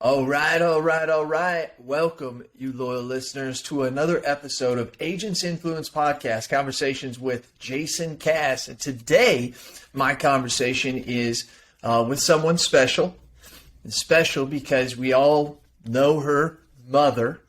All right, all right, all right. Welcome, you loyal listeners, to another episode of Agents Influence Podcast, Conversations with Jason Cass. And today, my conversation is with someone special. It's special because we all know her mother.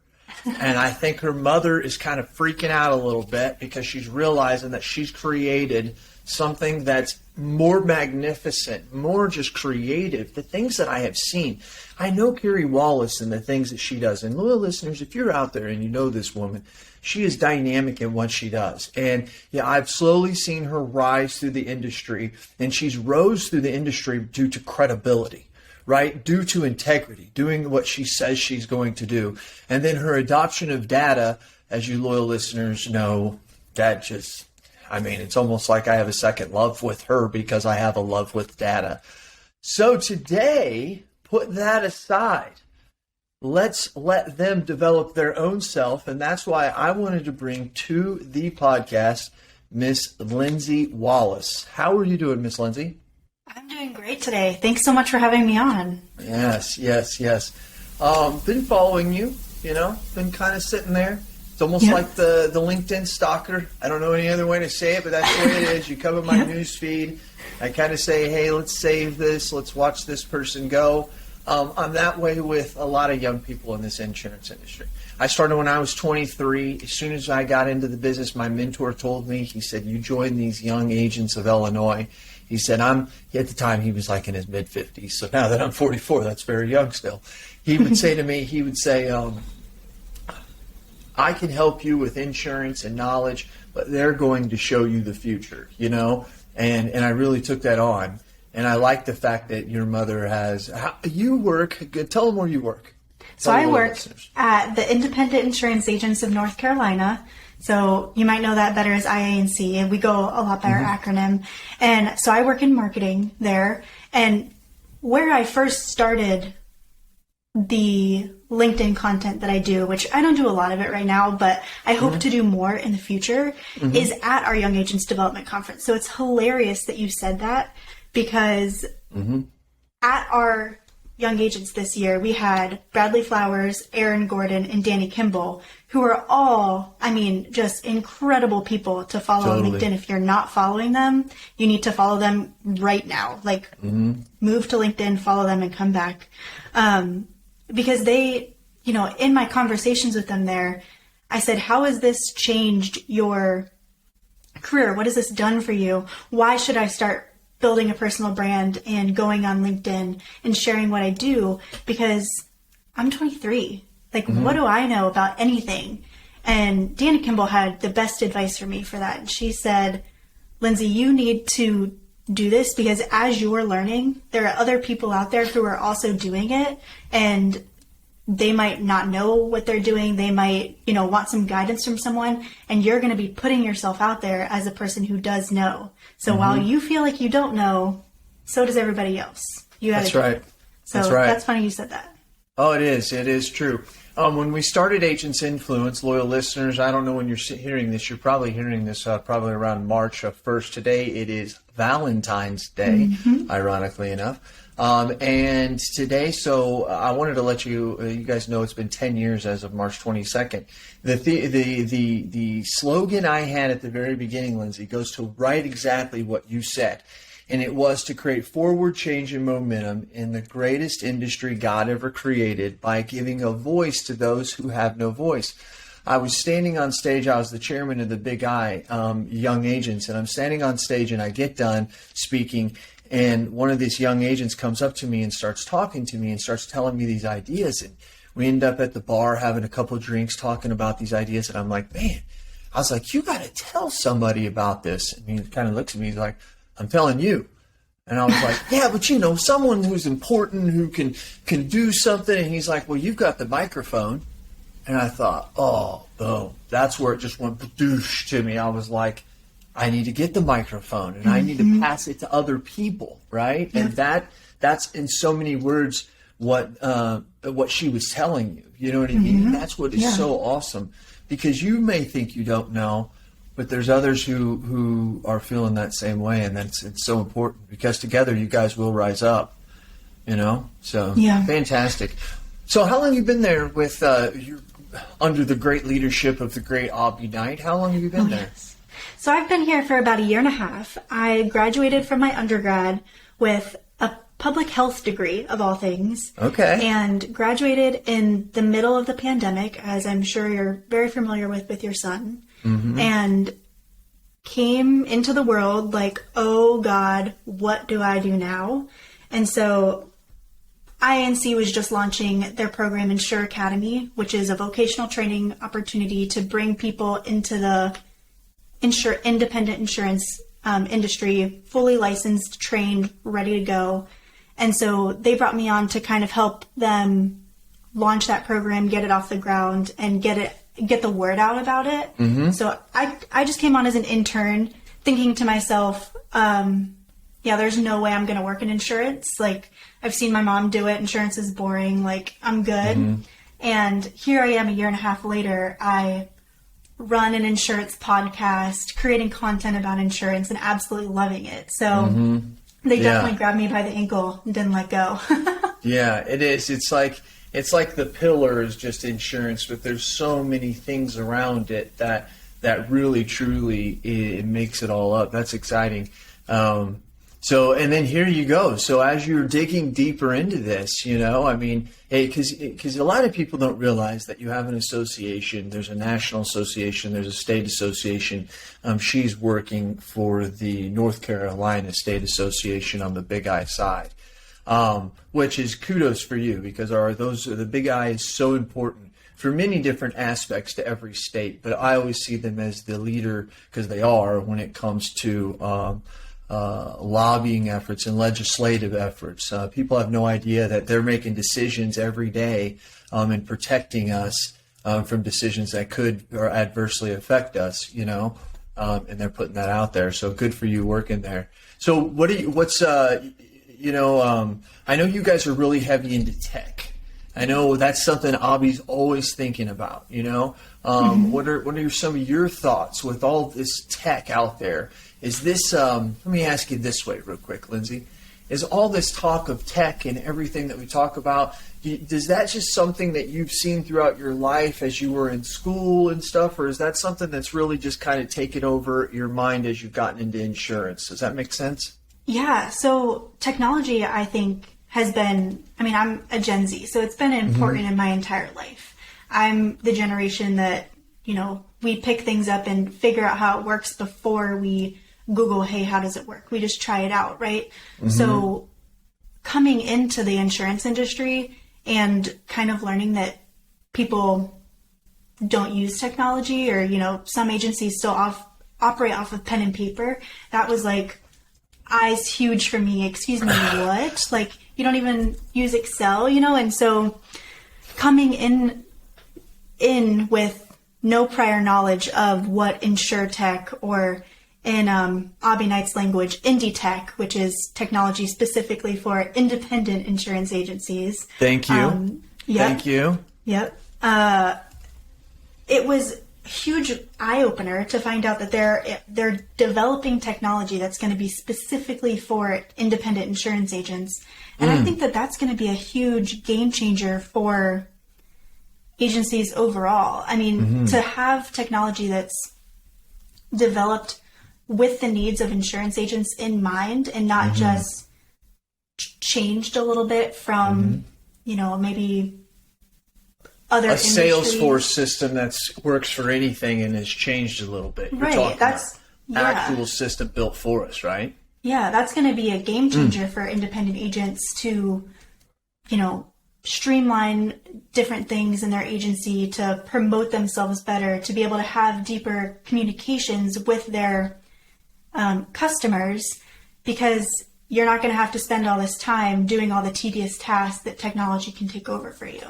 And I think her mother is kind of freaking out a little bit because she's realizing that she's created something that's more magnificent, more just creative. The things that I have seen. I know Carrie Wallace and the things that she does. And loyal listeners, if you're out there and you know this woman, she is dynamic in what she does. And yeah, I've slowly seen her rise through the industry, and she's rose through the industry due to credibility. Right? Due to integrity, doing what she says she's going to do. And then her adoption of data, as you loyal listeners know, that just, it's almost like I have a second love with her because I have a love with data. So today, put that aside. Let's let them develop their own self. And that's why I wanted to bring to the podcast Miss Lindsay Wallace. How are you doing, Miss Lindsay? I'm doing great today. Thanks so much for having me on. Yes. Been following you, been kind of sitting there. It's almost like the LinkedIn stalker. I don't know any other way to say it, but that's the way it is. You come in my news feed. I kind of say, hey, let's save this. Let's watch this person go. I'm that way with a lot of young people in this insurance industry. I started when I was 23. As soon as I got into the business, my mentor told me, he said, you join these young agents of Illinois. He said, at the time, he was like in his mid-50s. So now that I'm 44, that's very young still. He would say to me, I can help you with insurance and knowledge, but they're going to show you the future, And I really took that on. And I like the fact that your mother you work, tell them where you work. So I work at the Independent Insurance Agents of North Carolina. So you might know that better as IANC, and we go a lot by our acronym. And so I work in marketing there. And where I first started the LinkedIn content that I do, which I don't do a lot of it right now, but I hope to do more in the future, is at our Young Agents Development Conference. So it's hilarious that you said that because at our Young Agents this year, we had Bradley Flowers, Aaron Gordon, and Danny Kimball, who are all, just incredible people to follow on LinkedIn. If you're not following them, you need to follow them right now. Move to LinkedIn, follow them, and come back. Because they, in my conversations with them there, I said, how has this changed your career? What has this done for you? Why should I start building a personal brand and going on LinkedIn and sharing what I do? Because I'm 23. What do I know about anything? And Danny Kimball had the best advice for me for that. And she said, Lindsay, you need to do this because as you're learning, there are other people out there who are also doing it, and they might not know what they're doing. They might, want some guidance from someone, and you're going to be putting yourself out there as a person who does know. So while you feel like you don't know, so does everybody else. That's right. So that's funny you said that. Oh, it is. It is true. When we started Agents Influence, loyal listeners, I don't know when you're hearing this. You're probably hearing this probably around March 1st. Today it is Valentine's Day, ironically enough. And today, so I wanted to let you guys know it's been 10 years as of March 22nd. The slogan I had at the very beginning, Lindsay, goes to right exactly what you said. And it was to create forward change and momentum in the greatest industry God ever created by giving a voice to those who have no voice. I was standing on stage. I was the chairman of the Big I, Young Agents, and I'm standing on stage and I get done speaking. And one of these young agents comes up to me and starts talking to me and starts telling me these ideas. And we end up at the bar having a couple of drinks talking about these ideas. And I'm like, man, I was like, you got to tell somebody about this. And he kind of looks at me. He's like, I'm telling you. And I was like, yeah, but someone who's important who can do something. And he's like, well, you've got the microphone. And I thought, oh, boom. That's where it just went badoosh to me. I was like, I need to get the microphone and I need to pass it to other people, right? Yeah. And that's in so many words what she was telling you. You know what I mean? And that's what is so awesome, because you may think you don't know, but there's others who are feeling that same way, and it's so important because together you guys will rise up. So fantastic. So how long have you been there with you're under the great leadership of the great Aubrey Knight? How long have you been there? Yes. So I've been here for about a year and a half. I graduated from my undergrad with a public health degree, of all things. Okay. And graduated in the middle of the pandemic, as I'm sure you're very familiar with your son. Mm-hmm. And came into the world like, oh God, what do I do now? And so INC was just launching their program Insure Academy, which is a vocational training opportunity to bring people into the independent insurance industry, fully licensed, trained, ready to go. And so they brought me on to kind of help them launch that program, get it off the ground, and get the word out about it. Mm-hmm. So I just came on as an intern, thinking to myself, there's no way I'm going to work in insurance. Like, I've seen my mom do it. Insurance is boring. Like, I'm good. Mm-hmm. And here I am a year and a half later. I run an insurance podcast, creating content about insurance and absolutely loving it. So they definitely grabbed me by the ankle and didn't let go. Yeah, it is. It's like the pillar is just insurance, but there's so many things around it that really, truly, it makes it all up. That's exciting. So, and then here you go. So as you're digging deeper into this, because a lot of people don't realize that you have an association. There's a national association. There's a state association. She's working for the North Carolina State Association on the Big I side, which is kudos for you, because the Big I is so important for many different aspects to every state. But I always see them as the leader, because they are, when it comes to lobbying efforts and legislative efforts. People have no idea that they're making decisions every day and protecting us from decisions that could or adversely affect us, and they're putting that out there. So good for you working there. So I know you guys are really heavy into tech. I know that's something Abby's always thinking about, What are some of your thoughts with all this tech out there? Is this, let me ask you this way real quick, Lindsay. Is all this talk of tech and everything that we talk about, does that just something that you've seen throughout your life as you were in school and stuff, or is that something that's really just kind of taken over your mind as you've gotten into insurance? Does that make sense? Yeah, so technology, I think, has been, I'm a Gen Z, so it's been important in my entire life. I'm the generation that, we pick things up and figure out how it works before we Google, hey, how does it work? We just try it out, right? Mm-hmm. So coming into the insurance industry and kind of learning that people don't use technology, or, some agencies still operate off of pen and paper, that was like eyes huge for me. Excuse me, what? Like, you don't even use Excel, and so coming in with no prior knowledge of what InsurTech, or in Abby Knight's language, Indie Tech, which is technology specifically for independent insurance agencies. Thank you. Thank you. Yep. It was a huge eye-opener to find out that they're developing technology that's going to be specifically for independent insurance agents. And I think that that's going to be a huge game changer for agencies overall. To have technology that's developed with the needs of insurance agents in mind, and not just changed a little bit from, maybe other industries. Salesforce system that works for anything and has changed a little bit. You're talking about actual system built for us, right? Yeah, that's going to be a game changer for independent agents to, streamline different things in their agency, to promote themselves better, to be able to have deeper communications with their customers, because you're not going to have to spend all this time doing all the tedious tasks that technology can take over for you.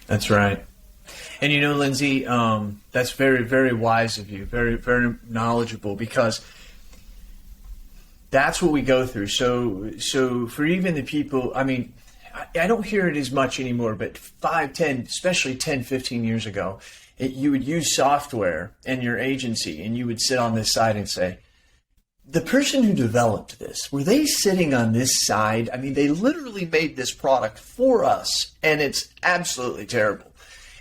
That's right. And Lindsay, that's very, very wise of you, very, very knowledgeable, because that's what we go through. So for even the people, I don't hear it as much anymore, but 5, 10, especially 10, 15 years ago, you would use software in your agency, and you would sit on this side and say, the person who developed this, were they sitting on this side? I mean, they literally made this product for us, and it's absolutely terrible.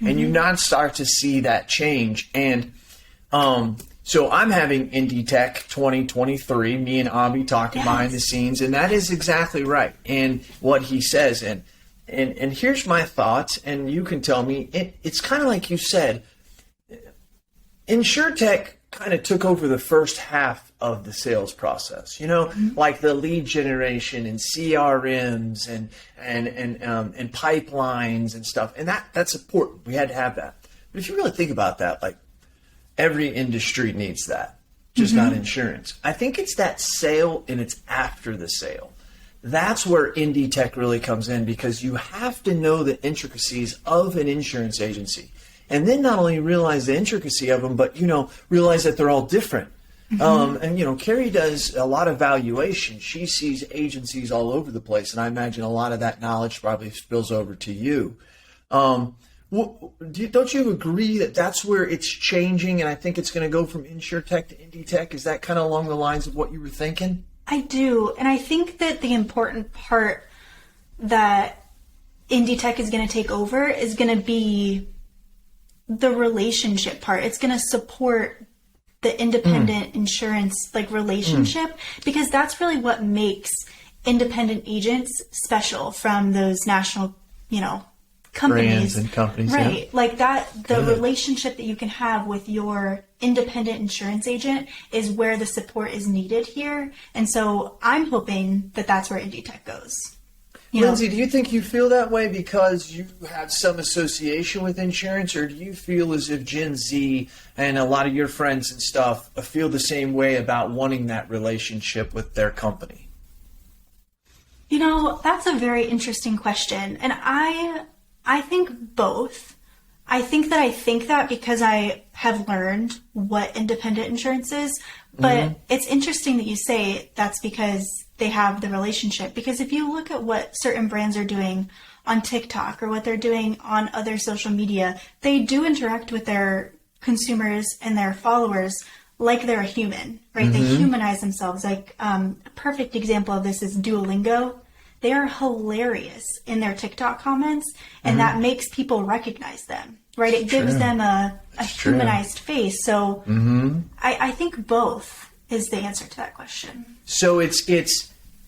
And you not start to see that change. And so I'm having Indie Tech 2023, me and Avi talking behind the scenes, and that is exactly right. And what he says, and here's my thoughts, and you can tell me, it's kind of like you said, InsurTech kind of took over the first half of the sales process, like the lead generation and CRMs and pipelines and stuff. And that's important. We had to have that. But if you really think about that, like every industry needs that, just not insurance. I think it's that sale and it's after the sale. That's where Indie Tech really comes in, because you have to know the intricacies of an insurance agency. And then not only realize the intricacy of them, but, realize that they're all different. And, Carrie does a lot of valuation. She sees agencies all over the place. And I imagine a lot of that knowledge probably spills over to you. Don't you agree that that's where it's changing? And I think it's going to go from InsurTech to Indie Tech. Is that kind of along the lines of what you were thinking? I do. And I think that the important part that Indie Tech is going to take over is going to be the relationship part. It's going to support the independent insurance relationship, because that's really what makes independent agents special from those national, companies. Brands and companies. Right. Yeah. Like that, the relationship that you can have with your independent insurance agent is where the support is needed here. And so I'm hoping that that's where Indie Tech goes. Lindsay, do you think you feel that way because you have some association with insurance, or do you feel as if Gen Z and a lot of your friends and stuff feel the same way about wanting that relationship with their company? That's a very interesting question. And I think both. I think that because I have learned what independent insurance is, but it's interesting that you say that's because they have the relationship. Because if you look at what certain brands are doing on TikTok or what they're doing on other social media, they do interact with their consumers and their followers like they're a human, right? They humanize themselves. Like a perfect example of this is Duolingo. They are hilarious in their TikTok comments, and that makes people recognize them, right? It gives them a humanized face. So I think both is the answer to that question. So it's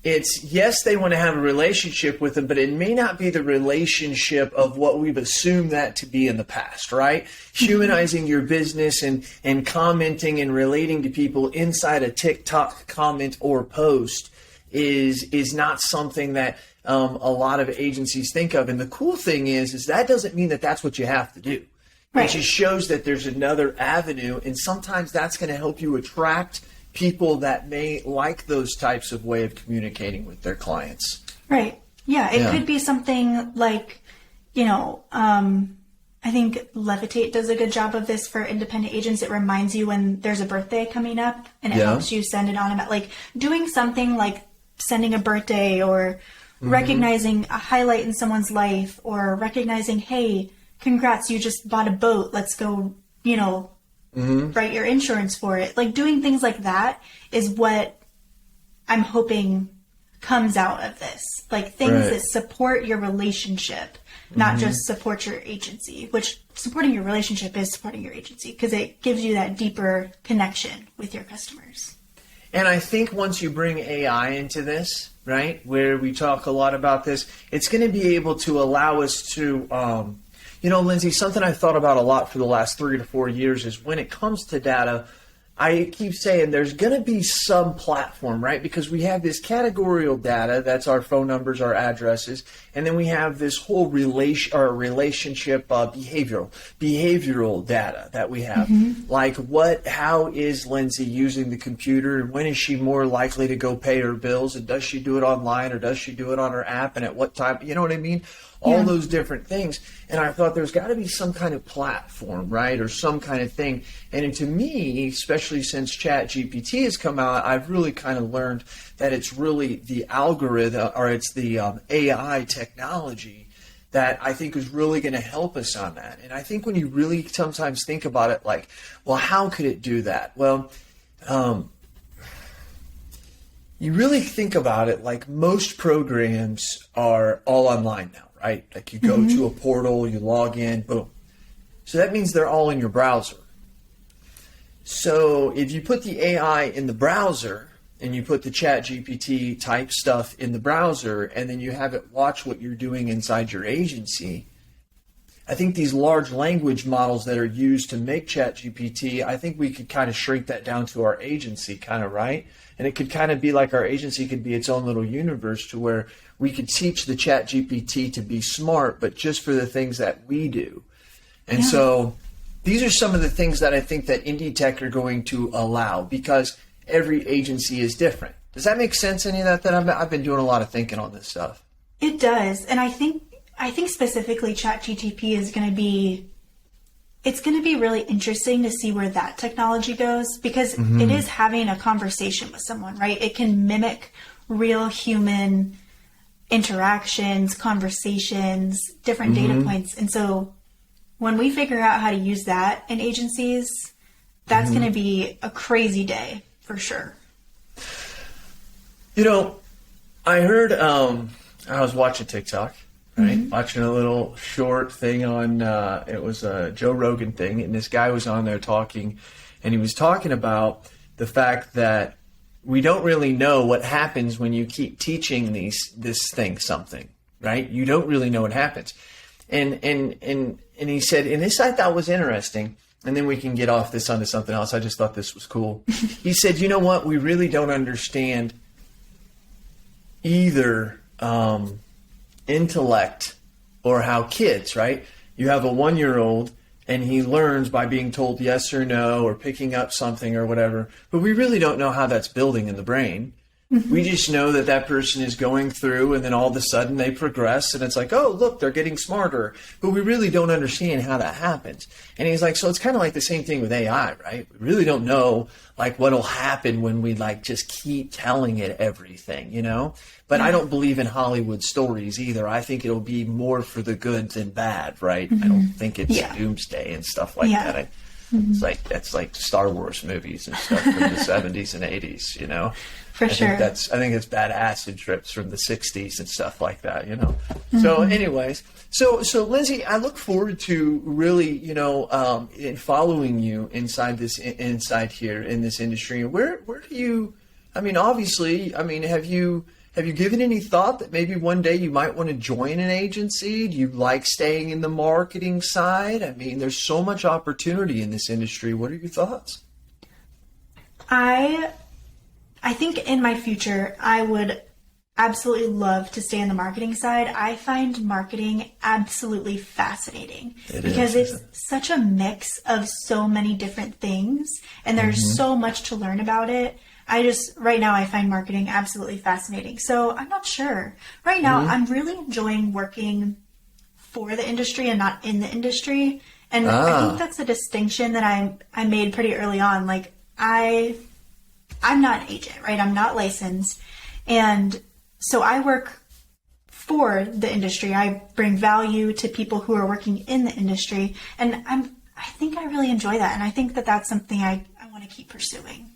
yes, they want to have a relationship with them, but it may not be the relationship of what we've assumed that to be in the past, right? Humanizing your business and commenting and relating to people inside a TikTok comment or post is not something that a lot of agencies think of. And the cool thing is that doesn't mean that that's what you have to do. Right. It just shows that there's another avenue, and sometimes that's going to help you attract people that may like those types of way of communicating with their clients. Right. Yeah. It could be something like, I think Levitate does a good job of this for independent agents. It reminds you when there's a birthday coming up, and it helps you send it on about doing something like sending a birthday or recognizing a highlight in someone's life, or recognizing, hey, congrats, you just bought a boat. Let's go, write your insurance for it. Doing things like that is what I'm hoping comes out of this. Things that support your relationship, not just support your agency, which supporting your relationship is supporting your agency because it gives you that deeper connection with your customers. And I think once you bring AI into this, right, where we talk a lot about this, it's going to be able to allow us to, Lindsay, something I've thought about a lot for the last 3 to 4 years is when it comes to data, I keep saying there's going to be some platform, right? Because we have this categorical data, that's our phone numbers, our addresses, and then we have this whole relationship behavioral data that we have. How is Lindsay using the computer, and when is she more likely to go pay her bills, and does she do it online or does she do it on her app, and at what time, you know what I mean? All those different things. And I thought there's got to be some kind of platform, right, or some kind of thing. And to me, especially since ChatGPT has come out, I've really kind of learned that it's really the algorithm, or it's the AI technology that I think is really going to help us on that. And I think when you really sometimes think about it, how could it do that? Well, you really think about it, like most programs are all online now, right? Like you go to a portal, you log in, boom. So that means they're all in your browser. So if you put the AI in the browser and you put the Chat GPT type stuff in the browser and then you have it watch what you're doing inside your agency, I think these large language models that are used to make Chat GPT, I think we could kind of shrink that down to our agency, kind of, right? And it could kind of be like our agency could be its own little universe to where we could teach the Chat GPT to be smart, but just for the things that we do. And so these are some of the things that I think that Indie Tech are going to allow, because every agency is different. Does that make sense, any of that I've been doing a lot of thinking on this stuff? It does. And I think specifically ChatGPT is going to be, it's going to be really interesting to see where that technology goes, because it is having a conversation with someone, right? It can mimic real human interactions, conversations, different data points. And so when we figure out how to use that in agencies, that's going to be a crazy day for sure. You know, I heard, I was watching TikTok, right? Watching a little short thing on, it was a Joe Rogan thing, and this guy was on there talking, and he was talking about the fact that we don't really know what happens when you keep teaching this thing something, right? You don't really know what happens. And he said, and this I thought was interesting, and then we can get off this onto something else. I just thought this was cool. He said, you know what? We really don't understand either intellect or how kids, right? You have a 1-year-old and he learns by being told yes or no or picking up something or whatever, but we really don't know how that's building in the brain. We just know that that person is going through and then all of a sudden they progress and it's like, oh, look, they're getting smarter. But we really don't understand how that happens. And he's like, so it's kind of like the same thing with AI, right? We really don't know like what'll happen when we like just keep telling it everything, you know? But I don't believe in Hollywood stories either. I think it'll be more for the good than bad, right? I don't think it's doomsday and stuff like that. It's like, that's like Star Wars movies and stuff from the 70s and 80s, you know? For sure. I think it's bad acid trips from the 60s and stuff like that, you know? So anyways, so Lindsay, I look forward to really, you know, in following you inside here in this industry. Where do you, I mean, obviously, I mean, have you given any thought that maybe one day you might want to join an agency? Do you like staying in the marketing side? I mean, there's so much opportunity in this industry. What are your thoughts? I think in my future, I would absolutely love to stay in the marketing side. I find marketing absolutely fascinating because it's such a mix of so many different things, and there's so much to learn about it. Right now, I find marketing absolutely fascinating. So I'm not sure. Right now, I'm really enjoying working for the industry and not in the industry. And I think that's a distinction that I made pretty early on. Like, I'm not an agent, right? I'm not licensed. And so I work for the industry. I bring value to people who are working in the industry. And I think I really enjoy that. And I think that that's something I want to keep pursuing.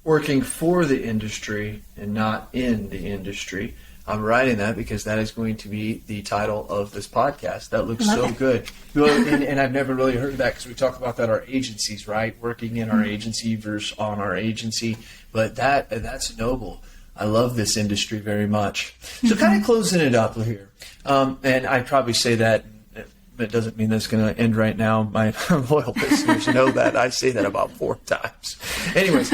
Working for the industry and not in the industry. I'm writing that because that is going to be the title of this podcast. That looks so good. Well, and I've never really heard that because we talk about that our agencies, right? Working in our agency versus on our agency. But that's noble. I love this industry very much. So kind of closing it up here. And I probably say that, but it doesn't mean that's going to end right now. My loyal listeners know that. I say that about 4 times. Anyways,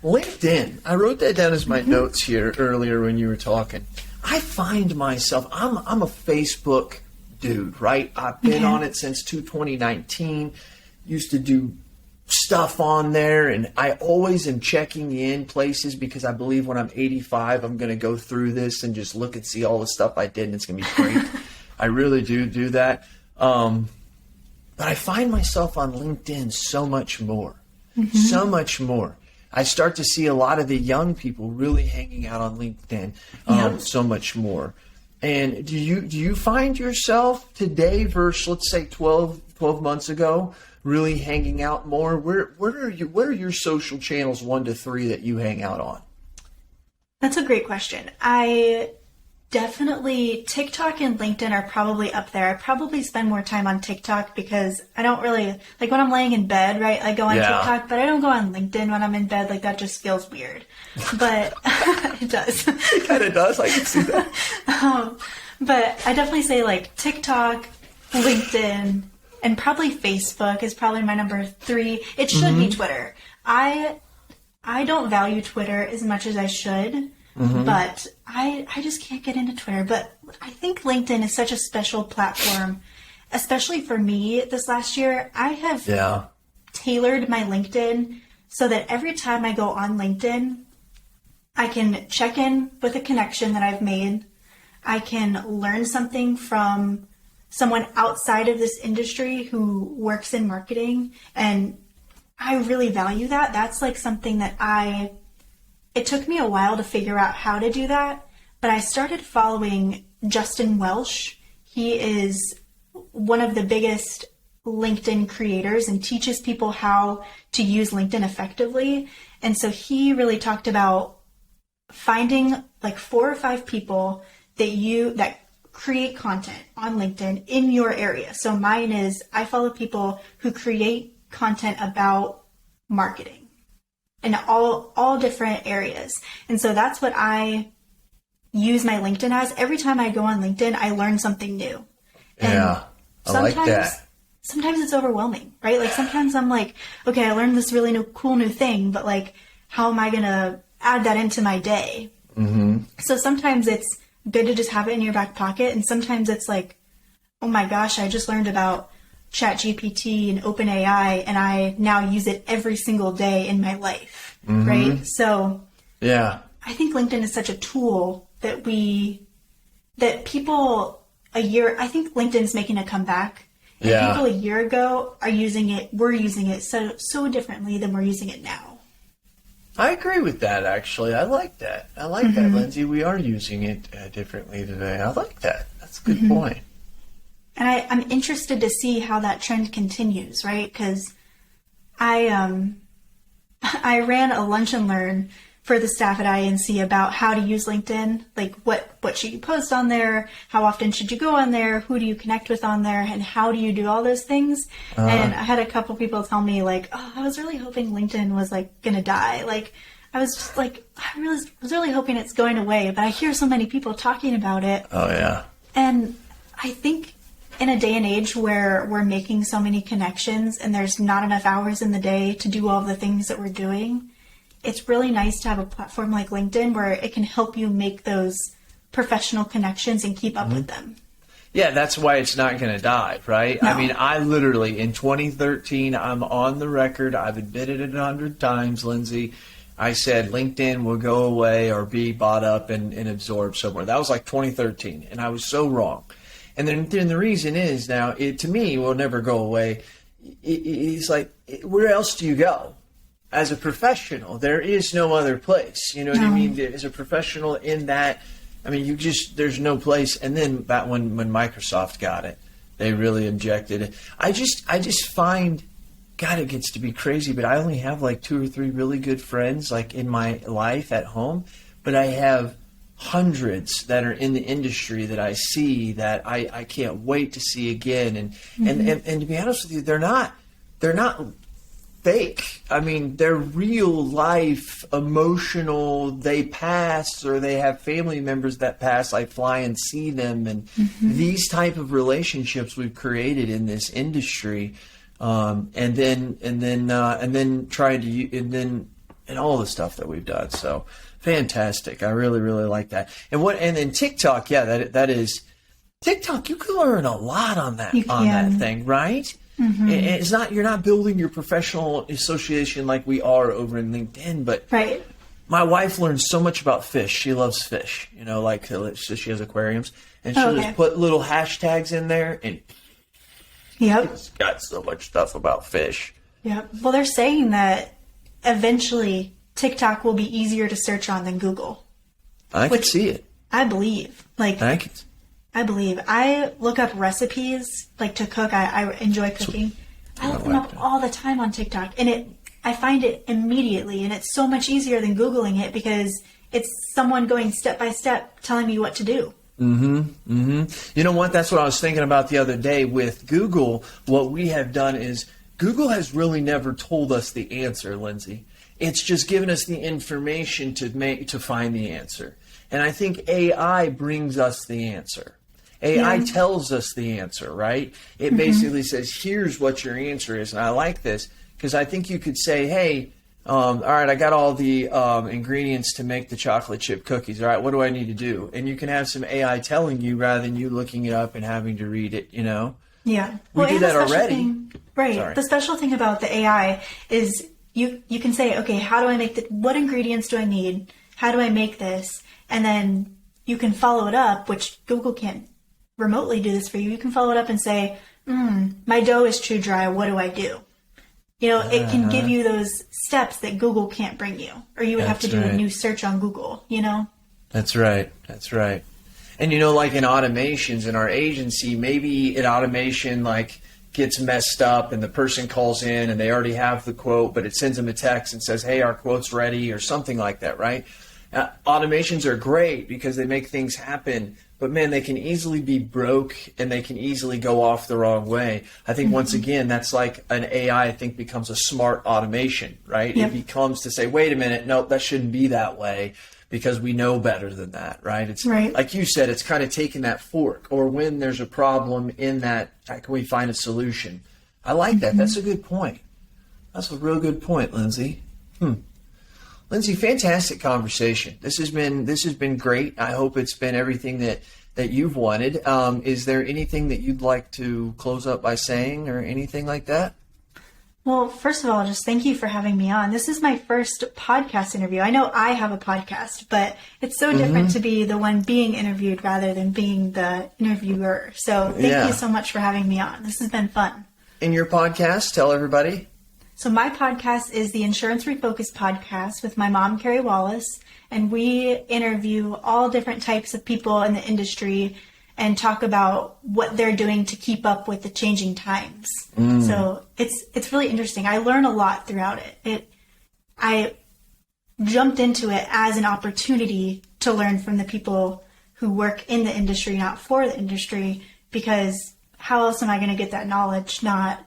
LinkedIn. I wrote that down as my notes here earlier when you were talking. I find myself, I'm a Facebook dude, right? I've been on it since 2019. Used to do stuff on there, and I always am checking in places because I believe when I'm 85, I'm going to go through this and just look and see all the stuff I did, and it's going to be great. I really do that. But I find myself on LinkedIn so much more. So much more. I start to see a lot of the young people really hanging out on LinkedIn so much more. And do you find yourself today versus, let's say, 12 months ago really hanging out more? What are your social channels 1 to 3 that you hang out on? That's a great question. Definitely, TikTok and LinkedIn are probably up there. I probably spend more time on TikTok because I don't really, like when I'm laying in bed, right, I go on TikTok, but I don't go on LinkedIn when I'm in bed. Like that just feels weird. But it does. It kind of does. I can see that. But I definitely say like TikTok, LinkedIn, and probably Facebook is probably my number 3. It should be Twitter. I don't value Twitter as much as I should. But I just can't get into Twitter. But I think LinkedIn is such a special platform, especially for me this last year. I have tailored my LinkedIn so that every time I go on LinkedIn, I can check in with a connection that I've made. I can learn something from someone outside of this industry who works in marketing. And I really value that. That's like something that it took me a while to figure out how to do that, but I started following Justin Welsh. He is one of the biggest LinkedIn creators and teaches people how to use LinkedIn effectively. And so he really talked about finding like 4 or 5 people that create content on LinkedIn in your area. So mine is I follow people who create content about marketing in all different areas. And so that's what I use my LinkedIn as. Every time I go on LinkedIn, I learn something new. And I like that. Sometimes it's overwhelming, right? Like sometimes I'm like, okay, I learned this really cool new thing, but like, how am I going to add that into my day? So sometimes it's good to just have it in your back pocket. And sometimes it's like, oh my gosh, I just learned about ChatGPT and OpenAI, and I now use it every single day in my life, right? So I think LinkedIn is such a tool that people I think LinkedIn is making a comeback. And people a year ago were using it so differently than we're using it now. I agree with that, actually. I like that. I like that, Lindsay. We are using it differently today. I like that. That's a good point. And I'm interested to see how that trend continues, right? Because I ran a lunch and learn for the staff at INC about how to use LinkedIn. Like what should you post on there? How often should you go on there? Who do you connect with on there? And how do you do all those things? And I had a couple people tell me like, oh, I was really hoping LinkedIn was like going to die. Like I was just like, was really hoping it's going away, but I hear so many people talking about it. Oh yeah. And I think in a day and age where we're making so many connections and there's not enough hours in the day to do all the things that we're doing, it's really nice to have a platform like LinkedIn where it can help you make those professional connections and keep up with them. Yeah, that's why it's not going to die, right? No. I mean, I literally, in 2013, I'm on the record, I've admitted it 100 times, Lindsay, I said LinkedIn will go away or be bought up and absorbed somewhere. That was like 2013, and I was so wrong. And then the reason is now, it to me will never go away. It's like, where else do you go? As a professional, there is no other place. You know what I mean? As a professional in that, I mean, there's no place. And then that when Microsoft got it, they really injected it. I just find, God, it gets to be crazy, but I only have like 2 or 3 really good friends like in my life at home, but I have hundreds that are in the industry that I see that I can't wait to see again. And to be honest with you, they're not fake. I mean, they're real life, emotional. They pass, or they have family members that pass. I fly and see them, and these type of relationships we've created in this industry, and then all the stuff that we've done. So fantastic. I really, really like that. And then TikTok, that is TikTok. You can learn a lot on that thing, right? It's not, you're not building your professional association like we are over in LinkedIn, but right. My wife learns so much about fish. She loves fish, like she has aquariums, and she'll just put little hashtags in there, and it's got so much stuff about fish. Yep. Well, they're saying that eventually TikTok will be easier to search on than Google. I can see it. I believe. I believe. I look up recipes, like to cook. I enjoy cooking. I look them up all the time on TikTok, and I find it immediately, and it's so much easier than Googling it because it's someone going step by step telling me what to do. You know what? That's what I was thinking about the other day with Google. What we have done is Google has really never told us the answer, Lindsay. It's just given us the information to find the answer. And I think AI brings us the answer. AI tells us the answer, right? It basically says, here's what your answer is. And I like this because I think you could say, hey, all right, I got all the ingredients to make the chocolate chip cookies. All right, what do I need to do? And you can have some AI telling you rather than you looking it up and having to read it, you know? Yeah. We do that already. Right. Sorry. The special thing about the AI is you can say, okay, how do I make what ingredients do I need? How do I make this? And then you can follow it up, which Google can't remotely do this for you. You can follow it up and say, my dough is too dry. What do I do? You know, it can give you those steps that Google can't bring you, or you would have to do a new search on Google, you know? That's right. That's right. And, you know, like in automations in our agency, maybe an automation like gets messed up and the person calls in and they already have the quote, but it sends them a text and says, hey, our quote's ready or something like that, right? Automations are great because they make things happen, but man, they can easily be broke and they can easily go off the wrong way. I think once again, that's like an AI, I think becomes a smart automation, right? It becomes to say, wait a minute, nope, that shouldn't be that way because we know better than that, right? It's like you said, it's kind of taking that fork, or when there's a problem in that, how can we find a solution? I like that. That's a good point. That's a real good point, Lindsay. Lindsay, fantastic conversation. This has been great. I hope it's been everything that you've wanted. Is there anything that you'd like to close up by saying or anything like that? Well, first of all, just thank you for having me on. This is my first podcast interview. I know I have a podcast, but it's so different to be the one being interviewed rather than being the interviewer. So thank you so much for having me on. This has been fun. In your podcast, tell everybody. So my podcast is the Insurance Refocused podcast with my mom, Carrie Wallace, and we interview all different types of people in the industry and talk about what they're doing to keep up with the changing times. So it's really interesting. I learn a lot throughout it. I jumped into it as an opportunity to learn from the people who work in the industry, not for the industry, because how else am I going to get that knowledge not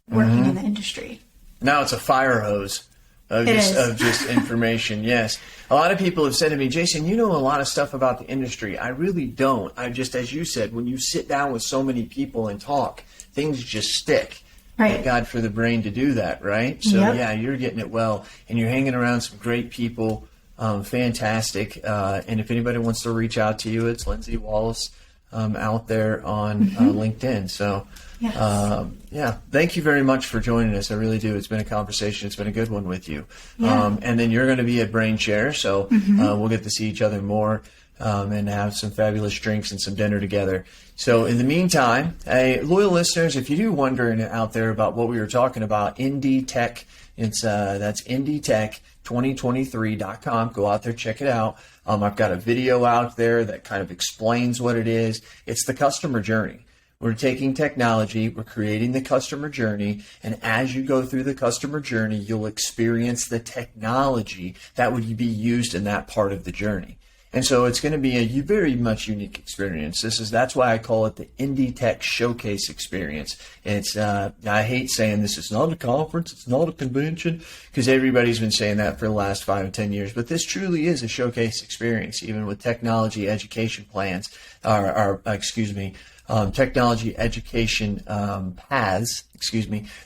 working in the industry? Now it's a fire hose of just information. Yes. A lot of people have said to me, Jason, you know a lot of stuff about the industry. I really don't. I just, as you said, when you sit down with so many people and talk, things just stick. Right. Thank God for the brain to do that, right? So, yeah, you're getting it well. And you're hanging around some great people. Fantastic. And if anybody wants to reach out to you, it's Lindsay Wallace out there on LinkedIn. So, yeah, thank you very much for joining us. I really do. It's been a conversation. It's been a good one with you. And then you're going to be at Brain Share, so we'll get to see each other more and have some fabulous drinks and some dinner together. So in the meantime, loyal listeners, if you do wondering out there about what we were talking about, Indie Tech, that's IndieTech2023.com. Go out there, check it out. I've got a video out there that kind of explains what it is. It's the customer journey. We're taking technology, we're creating the customer journey, and as you go through the customer journey, you'll experience the technology that would be used in that part of the journey. And so it's going to be a very much unique experience. That's why I call it the Indie Tech Showcase experience. It's I hate saying this is not a conference, it's not a convention, because everybody's been saying that for the last 5 or 10 years. But this truly is a showcase experience, even with technology education plans, technology education paths,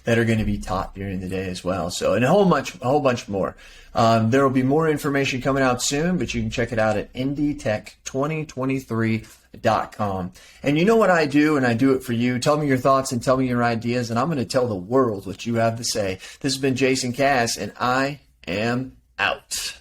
that are going to be taught during the day as well. So, and a whole bunch more. There will be more information coming out soon, but you can check it out at IndieTech2023.com. And you know what I do, and I do it for you. Tell me your thoughts and tell me your ideas, and I'm going to tell the world what you have to say. This has been Jason Cass, and I am out.